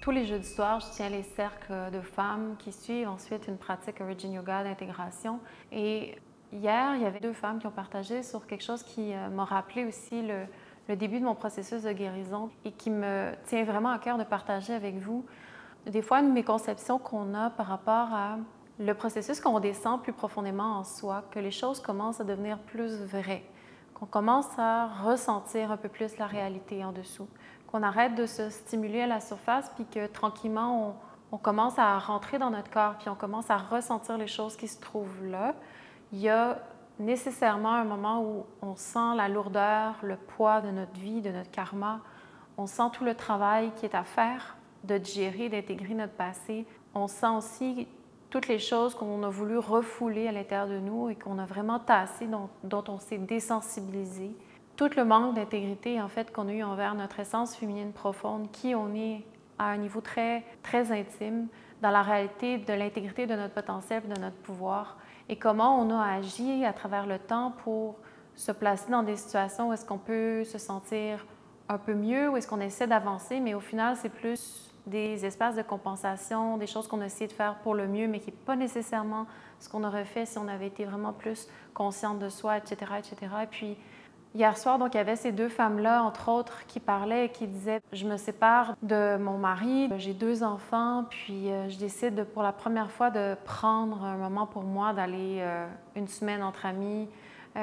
Tous les jeudis soirs, je tiens les cercles de femmes qui suivent ensuite une pratique Origin Yoga d'intégration. Et hier, il y avait deux femmes qui ont partagé sur quelque chose qui m'a rappelé aussi le début de mon processus de guérison et qui me tient vraiment à cœur de partager avec vous. Des fois, une méconception qu'on a par rapport à le processus qu'on descend plus profondément en soi, que les choses commencent à devenir plus vraies, qu'on commence à ressentir un peu plus la réalité en dessous, qu'on arrête de se stimuler à la surface, puis que tranquillement, on commence à rentrer dans notre corps, puis on commence à ressentir les choses qui se trouvent là. Il y a nécessairement un moment où on sent la lourdeur, le poids de notre vie, de notre karma. On sent tout le travail qui est à faire, de digérer, d'intégrer notre passé. On sent aussi toutes les choses qu'on a voulu refouler à l'intérieur de nous et qu'on a vraiment tassé, dont on s'est désensibilisé. Tout le manque d'intégrité, en fait, qu'on a eu envers notre essence féminine profonde, qui on est à un niveau très, très intime, dans la réalité de l'intégrité de notre potentiel et de notre pouvoir, et comment on a agi à travers le temps pour se placer dans des situations où est-ce qu'on peut se sentir un peu mieux, où est-ce qu'on essaie d'avancer, mais au final, c'est plus des espaces de compensation, des choses qu'on a essayé de faire pour le mieux, mais qui n'est pas nécessairement ce qu'on aurait fait si on avait été vraiment plus consciente de soi, etc., etc. Et puis, hier soir, donc, il y avait ces deux femmes-là, entre autres, qui parlaient et qui disaient « Je me sépare de mon mari, j'ai 2 enfants, puis je décide pour la première fois de prendre un moment pour moi, d'aller une semaine entre amis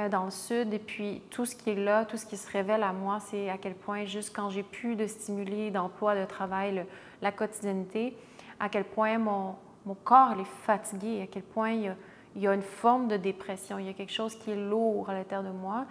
dans le sud. Et puis tout ce qui est là, tout ce qui se révèle à moi, c'est à quel point, juste quand j'ai plus de stimuli d'emploi, de travail, la quotidienneté, à quel point mon corps il est fatigué, à quel point il y a une forme de dépression, il y a quelque chose qui est lourd à l'intérieur de moi.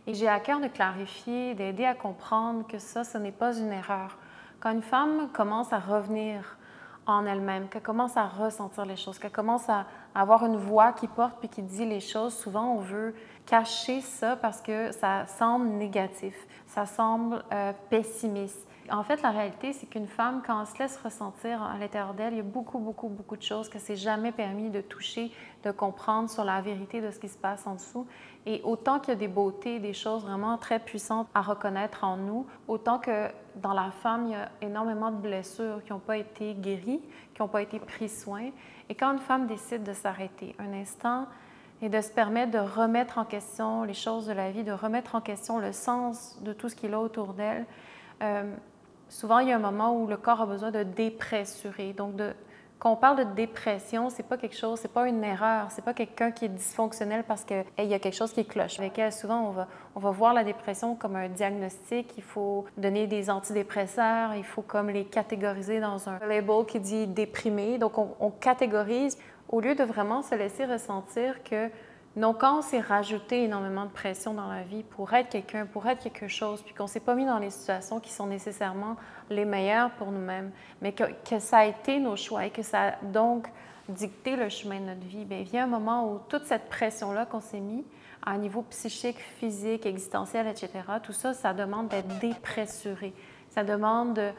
Et j'ai à cœur de clarifier, d'aider à comprendre que ça, ce n'est pas une erreur. Quand une femme commence à revenir en elle-même, qu'elle commence à ressentir les choses, qu'elle commence à avoir une voix qui porte puis qui dit les choses, souvent on veut cacher ça parce que ça semble négatif, ça semble pessimiste. En fait, la réalité, c'est qu'une femme, quand elle se laisse ressentir à l'intérieur d'elle, il y a beaucoup de choses que c'est jamais permis de toucher, de comprendre sur la vérité de ce qui se passe en dessous. Et autant qu'il y a des beautés, des choses vraiment très puissantes à reconnaître en nous, autant que dans la femme, il y a énormément de blessures qui n'ont pas été guéries, qui n'ont pas été pris soin. Et quand une femme décide de s'arrêter un instant et de se permettre de remettre en question les choses de la vie, de remettre en question le sens de tout ce qui est là autour d'elle, souvent, il y a un moment où le corps a besoin de dépressurer. Donc, quand on parle de dépression, c'est pas quelque chose, c'est pas une erreur, c'est pas quelqu'un qui est dysfonctionnel parce qu'il y a quelque chose qui cloche. Avec elle, souvent, on va voir la dépression comme un diagnostic. Il faut donner des antidépresseurs, il faut comme les catégoriser dans un label qui dit déprimé. Donc, on catégorise au lieu de vraiment se laisser ressentir que non, quand on s'est rajouté énormément de pression dans la vie pour être quelqu'un, pour être quelque chose, puis qu'on ne s'est pas mis dans les situations qui sont nécessairement les meilleures pour nous-mêmes, mais que ça a été nos choix et que ça a donc dicté le chemin de notre vie, bien, il vient un moment où toute cette pression-là qu'on s'est mis à un niveau psychique, physique, existentiel, etc., tout ça, ça demande d'être dépressuré. Ça demande de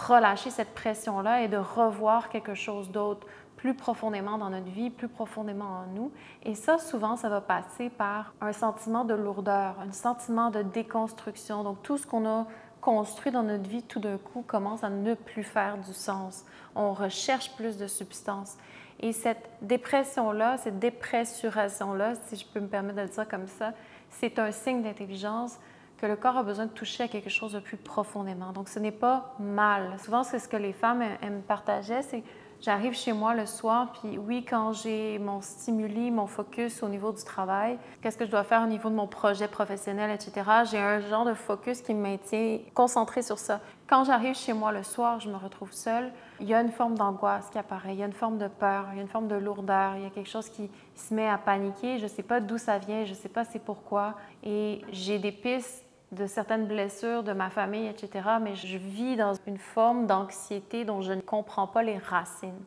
relâcher cette pression-là et de revoir quelque chose d'autre, plus profondément dans notre vie, plus profondément en nous. Et ça, souvent, ça va passer par un sentiment de lourdeur, un sentiment de déconstruction. Donc, tout ce qu'on a construit dans notre vie, tout d'un coup, commence à ne plus faire du sens. On recherche plus de substance. Et cette dépression-là, cette dépressuration-là, si je peux me permettre de le dire comme ça, c'est un signe d'intelligence que le corps a besoin de toucher à quelque chose de plus profondément. Donc, ce n'est pas mal. Souvent, c'est ce que les femmes aiment partager, c'est j'arrive chez moi le soir, puis oui, quand j'ai mon stimuli, mon focus au niveau du travail, qu'est-ce que je dois faire au niveau de mon projet professionnel, etc., j'ai un genre de focus qui me maintient concentré sur ça. Quand j'arrive chez moi le soir, je me retrouve seule, il y a une forme d'angoisse qui apparaît, il y a une forme de peur, il y a une forme de lourdeur, il y a quelque chose qui se met à paniquer, je ne sais pas d'où ça vient, je ne sais pas c'est pourquoi, et j'ai des pistes de certaines blessures de ma famille, etc., mais je vis dans une forme d'anxiété dont je ne comprends pas les racines.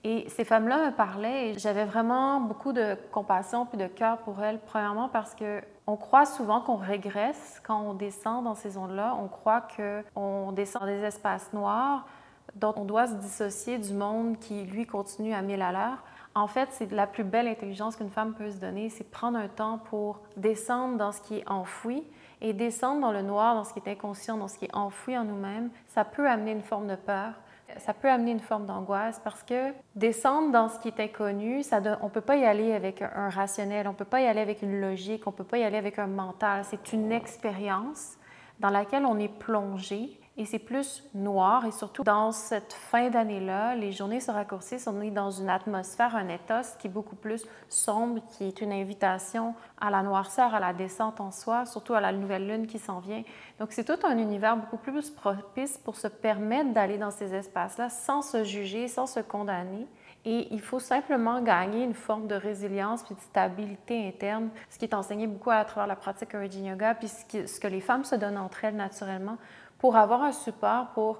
Et ces femmes-là me parlaient et j'avais vraiment beaucoup de compassion puis de cœur pour elles, premièrement parce qu'on croit souvent qu'on régresse quand on descend dans ces zones-là. On croit qu'on descend dans des espaces noirs dont on doit se dissocier du monde qui, lui, continue à 1000 à l'heure. En fait, c'est la plus belle intelligence qu'une femme peut se donner, c'est prendre un temps pour descendre dans ce qui est enfoui et descendre dans le noir, dans ce qui est inconscient, dans ce qui est enfoui en nous-mêmes. Ça peut amener une forme de peur, Ça peut amener une forme d'angoisse parce que descendre dans ce qui est inconnu, on ne peut pas y aller avec un rationnel, on ne peut pas y aller avec une logique, on ne peut pas y aller avec un mental. C'est une expérience dans laquelle on est plongé et c'est plus noir. Et surtout, dans cette fin d'année-là, les journées se raccourcissent. On est dans une atmosphère, un éthos qui est beaucoup plus sombre, qui est une invitation à la noirceur, à la descente en soi, surtout à la nouvelle lune qui s'en vient. Donc, c'est tout un univers beaucoup plus propice pour se permettre d'aller dans ces espaces-là sans se juger, sans se condamner. Et il faut simplement gagner une forme de résilience puis de stabilité interne, ce qui est enseigné beaucoup à travers la pratique Origin Yoga, puis ce que les femmes se donnent entre elles naturellement pour avoir un support, pour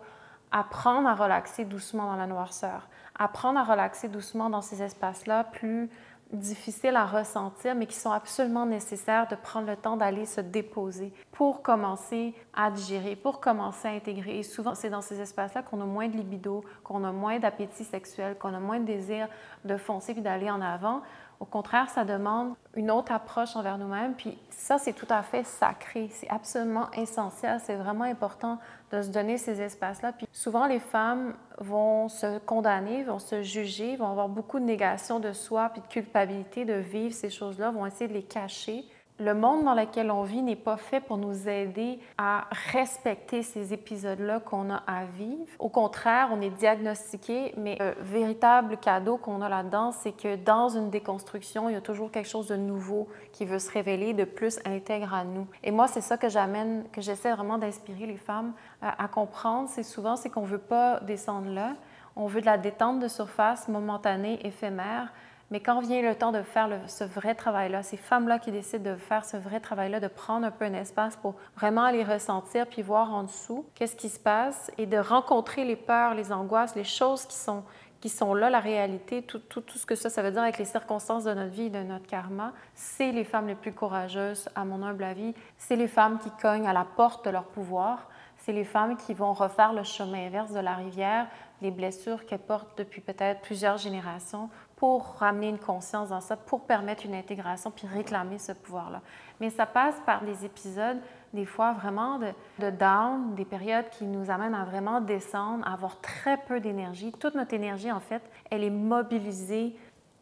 apprendre à relaxer doucement dans la noirceur, apprendre à relaxer doucement dans ces espaces-là plus difficiles à ressentir, mais qui sont absolument nécessaires de prendre le temps d'aller se déposer pour commencer à digérer, pour commencer à intégrer. Et souvent, c'est dans ces espaces-là qu'on a moins de libido, qu'on a moins d'appétit sexuel, qu'on a moins de désir de foncer puis d'aller en avant. Au contraire, ça demande une autre approche envers nous-mêmes. Puis ça, c'est tout à fait sacré. C'est absolument essentiel. C'est vraiment important de se donner ces espaces-là. Puis souvent, les femmes vont se condamner, vont se juger, vont avoir beaucoup de négation de soi puis de culpabilité de vivre ces choses-là, vont essayer de les cacher. Le monde dans lequel on vit n'est pas fait pour nous aider à respecter ces épisodes-là qu'on a à vivre. Au contraire, on est diagnostiqué, mais le véritable cadeau qu'on a là-dedans, c'est que dans une déconstruction, il y a toujours quelque chose de nouveau qui veut se révéler, de plus intègre à nous. Et moi, c'est ça que j'essaie vraiment d'inspirer les femmes à comprendre. C'est qu'on ne veut pas descendre là. On veut de la détente de surface momentanée, éphémère. Mais quand vient le temps de faire ce vrai travail-là, ces femmes-là qui décident de faire ce vrai travail-là, de prendre un peu un espace pour vraiment les ressentir puis voir en dessous qu'est-ce qui se passe et de rencontrer les peurs, les angoisses, les choses qui sont là, la réalité, tout ce que ça veut dire avec les circonstances de notre vie et de notre karma, c'est les femmes les plus courageuses, à mon humble avis. C'est les femmes qui cognent à la porte de leur pouvoir. C'est les femmes qui vont refaire le chemin inverse de la rivière, les blessures qu'elles portent depuis peut-être plusieurs générations, pour ramener une conscience dans ça, pour permettre une intégration puis réclamer ce pouvoir-là. Mais ça passe par des épisodes, des fois vraiment de down, des périodes qui nous amènent à vraiment descendre, à avoir très peu d'énergie. Toute notre énergie, en fait, elle est mobilisée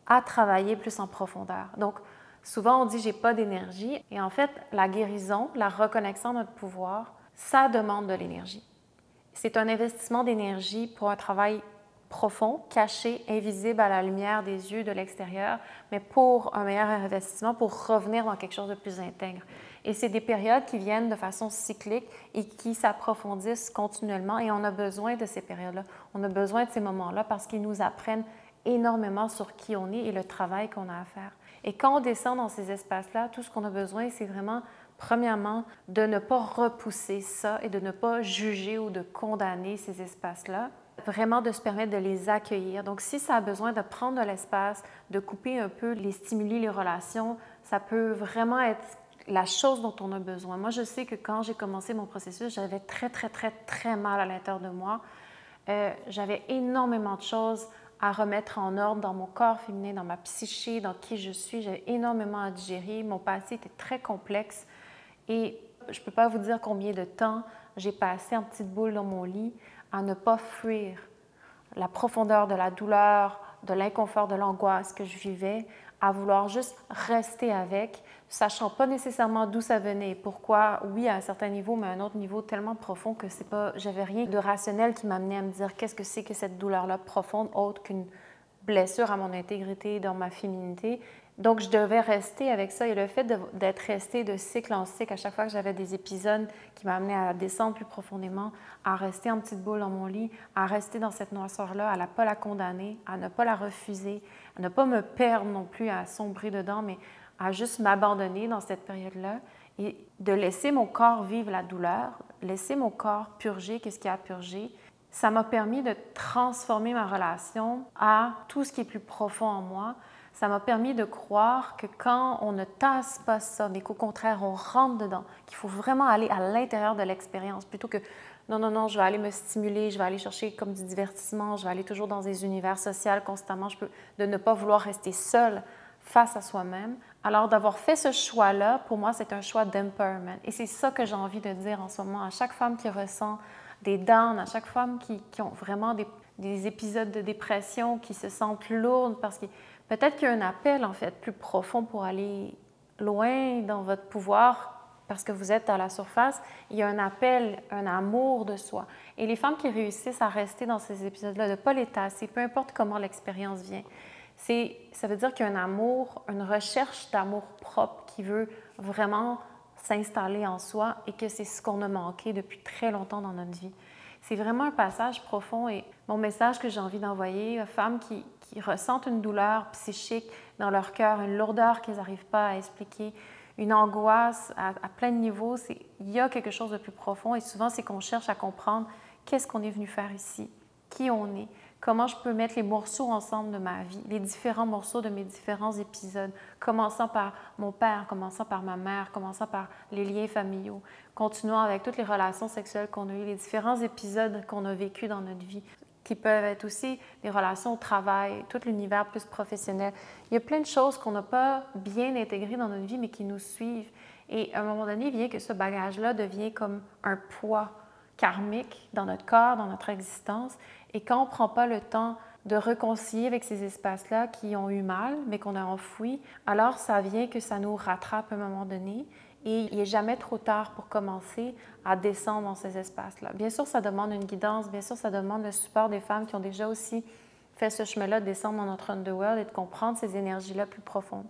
à travailler plus en profondeur. Donc, souvent, on dit « j'ai pas d'énergie ». Et en fait, la guérison, la reconnexion à notre pouvoir, ça demande de l'énergie. C'est un investissement d'énergie pour un travail profond, caché, invisible à la lumière des yeux de l'extérieur, mais pour un meilleur investissement, pour revenir dans quelque chose de plus intègre. Et c'est des périodes qui viennent de façon cyclique et qui s'approfondissent continuellement et on a besoin de ces périodes-là. On a besoin de ces moments-là parce qu'ils nous apprennent énormément sur qui on est et le travail qu'on a à faire. Et quand on descend dans ces espaces-là, tout ce qu'on a besoin, c'est vraiment, premièrement, de ne pas repousser ça et de ne pas juger ou de condamner ces espaces-là. Vraiment de se permettre de les accueillir. Donc, si ça a besoin de prendre de l'espace, de couper un peu les stimuli, les relations, ça peut vraiment être la chose dont on a besoin. Moi, je sais que quand j'ai commencé mon processus, j'avais très mal à l'intérieur de moi. J'avais énormément de choses à remettre en ordre dans mon corps féminin, dans ma psyché, dans qui je suis. J'avais énormément à digérer. Mon passé était très complexe et je ne peux pas vous dire combien de temps j'ai passé en petite boule dans mon lit à ne pas fuir la profondeur de la douleur, de l'inconfort, de l'angoisse que je vivais, à vouloir juste rester avec, sachant pas nécessairement d'où ça venait et pourquoi, oui, à un certain niveau, mais à un autre niveau tellement profond que c'est pas, j'avais rien de rationnel qui m'amenait à me dire qu'est-ce que c'est que cette douleur-là profonde, autre qu'une blessure à mon intégrité, dans ma féminité. Donc, je devais rester avec ça. Et le fait d'être restée de cycle en cycle, à chaque fois que j'avais des épisodes qui m'amenaient à descendre plus profondément, à rester en petite boule dans mon lit, à rester dans cette noirceur-là, à ne pas la condamner, à ne pas la refuser, à ne pas me perdre non plus, à sombrer dedans, mais à juste m'abandonner dans cette période-là et de laisser mon corps vivre la douleur, laisser mon corps purger ce qu'il y a à purger. Ça m'a permis de transformer ma relation à tout ce qui est plus profond en moi. Ça m'a permis de croire que quand on ne tasse pas ça, mais qu'au contraire, on rentre dedans, qu'il faut vraiment aller à l'intérieur de l'expérience plutôt que non, je vais aller me stimuler, je vais aller chercher comme du divertissement, je vais aller toujours dans des univers sociaux constamment, de ne pas vouloir rester seule face à soi-même. Alors, d'avoir fait ce choix-là, pour moi, c'est un choix d'empowerment. Et c'est ça que j'ai envie de dire en ce moment à chaque femme qui ressent des downs, à chaque femme qui ont vraiment des épisodes de dépression, qui se sentent lourdes parce que peut-être qu'il y a un appel en fait plus profond pour aller loin dans votre pouvoir parce que vous êtes à la surface. Il y a un appel, un amour de soi. Et les femmes qui réussissent à rester dans ces épisodes-là, de ne pas les tasser, peu importe comment l'expérience vient, ça veut dire qu'il y a un amour, une recherche d'amour propre qui veut vraiment s'installer en soi et que c'est ce qu'on a manqué depuis très longtemps dans notre vie. C'est vraiment un passage profond et mon message que j'ai envie d'envoyer aux femmes qui ressentent une douleur psychique dans leur cœur, une lourdeur qu'elles n'arrivent pas à expliquer, une angoisse à plein de niveaux, il y a quelque chose de plus profond et souvent c'est qu'on cherche à comprendre qu'est-ce qu'on est venu faire ici, qui on est, comment je peux mettre les morceaux ensemble de ma vie, les différents morceaux de mes différents épisodes, commençant par mon père, commençant par ma mère, commençant par les liens familiaux, continuant avec toutes les relations sexuelles qu'on a eues, les différents épisodes qu'on a vécus dans notre vie, qui peuvent être aussi des relations au travail, tout l'univers plus professionnel. Il y a plein de choses qu'on n'a pas bien intégrées dans notre vie, mais qui nous suivent. Et à un moment donné, il vient que ce bagage-là devient comme un poids karmique dans notre corps, dans notre existence. Et quand on ne prend pas le temps de réconcilier avec ces espaces-là qui ont eu mal, mais qu'on a enfouis, alors ça vient que ça nous rattrape à un moment donné. Et il n'est jamais trop tard pour commencer à descendre dans ces espaces-là. Bien sûr, ça demande une guidance, bien sûr, ça demande le support des femmes qui ont déjà aussi fait ce chemin-là, de descendre dans notre underworld et de comprendre ces énergies-là plus profondes.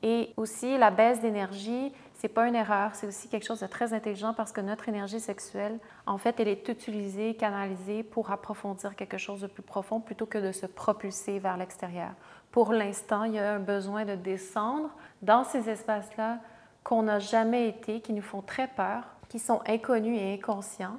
Et aussi, la baisse d'énergie, ce n'est pas une erreur, c'est aussi quelque chose de très intelligent parce que notre énergie sexuelle, en fait, elle est utilisée, canalisée pour approfondir quelque chose de plus profond plutôt que de se propulser vers l'extérieur. Pour l'instant, il y a un besoin de descendre dans ces espaces-là qu'on n'a jamais été, qui nous font très peur, qui sont inconnus et inconscients.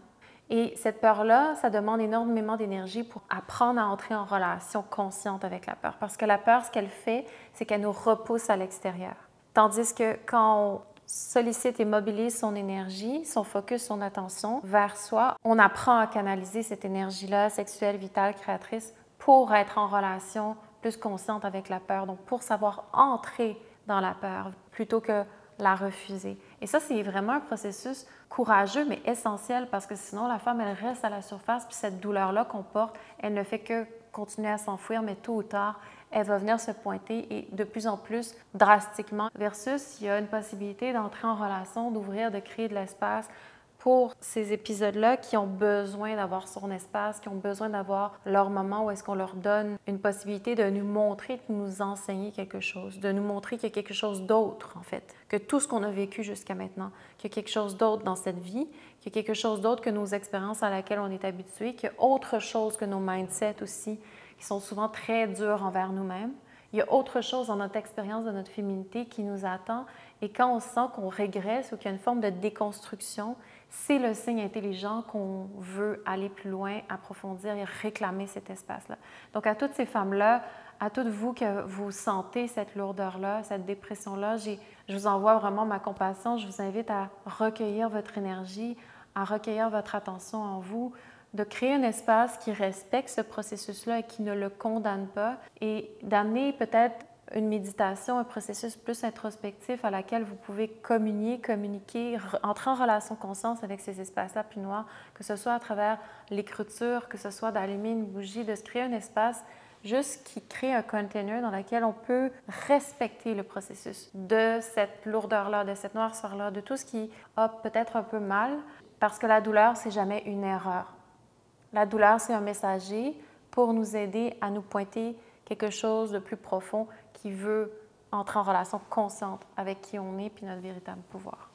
Et cette peur-là, ça demande énormément d'énergie pour apprendre à entrer en relation consciente avec la peur. Parce que la peur, ce qu'elle fait, c'est qu'elle nous repousse à l'extérieur. Tandis que quand on sollicite et mobilise son énergie, son focus, son attention vers soi, on apprend à canaliser cette énergie-là, sexuelle, vitale, créatrice, pour être en relation plus consciente avec la peur. Donc, pour savoir entrer dans la peur plutôt que la refuser. Et ça, c'est vraiment un processus courageux, mais essentiel, parce que sinon, la femme, elle reste à la surface, puis cette douleur-là qu'on porte, elle ne fait que continuer à s'enfouir, mais tôt ou tard, elle va venir se pointer et de plus en plus drastiquement. Versus, il y a une possibilité d'entrer en relation, d'ouvrir, de créer de l'espace pour ces épisodes-là qui ont besoin d'avoir son espace, qui ont besoin d'avoir leur moment où est-ce qu'on leur donne une possibilité de nous montrer, de nous enseigner quelque chose, de nous montrer qu'il y a quelque chose d'autre, en fait, que tout ce qu'on a vécu jusqu'à maintenant, qu'il y a quelque chose d'autre dans cette vie, qu'il y a quelque chose d'autre que nos expériences à laquelle on est habitué, qu'il y a autre chose que nos mindsets aussi, qui sont souvent très durs envers nous-mêmes. Il y a autre chose dans notre expérience de notre féminité qui nous attend. Et quand on sent qu'on régresse ou qu'il y a une forme de déconstruction, c'est le signe intelligent qu'on veut aller plus loin, approfondir et réclamer cet espace-là. Donc, à toutes ces femmes-là, à toutes vous que vous sentez cette lourdeur-là, cette dépression-là, je vous envoie vraiment ma compassion. Je vous invite à recueillir votre énergie, à recueillir votre attention en vous, de créer un espace qui respecte ce processus-là et qui ne le condamne pas et d'amener peut-être une méditation, un processus plus introspectif à laquelle vous pouvez communiquer, entrer en relation conscience avec ces espaces-là plus noirs, que ce soit à travers l'écriture, que ce soit d'allumer une bougie, de se créer un espace juste qui crée un container dans lequel on peut respecter le processus de cette lourdeur-là, de cette noirceur-là, de tout ce qui a peut-être un peu mal, parce que la douleur, c'est jamais une erreur. La douleur, c'est un messager pour nous aider à nous pointer quelque chose de plus profond qui veut entrer en relation consciente avec qui on est puis notre véritable pouvoir.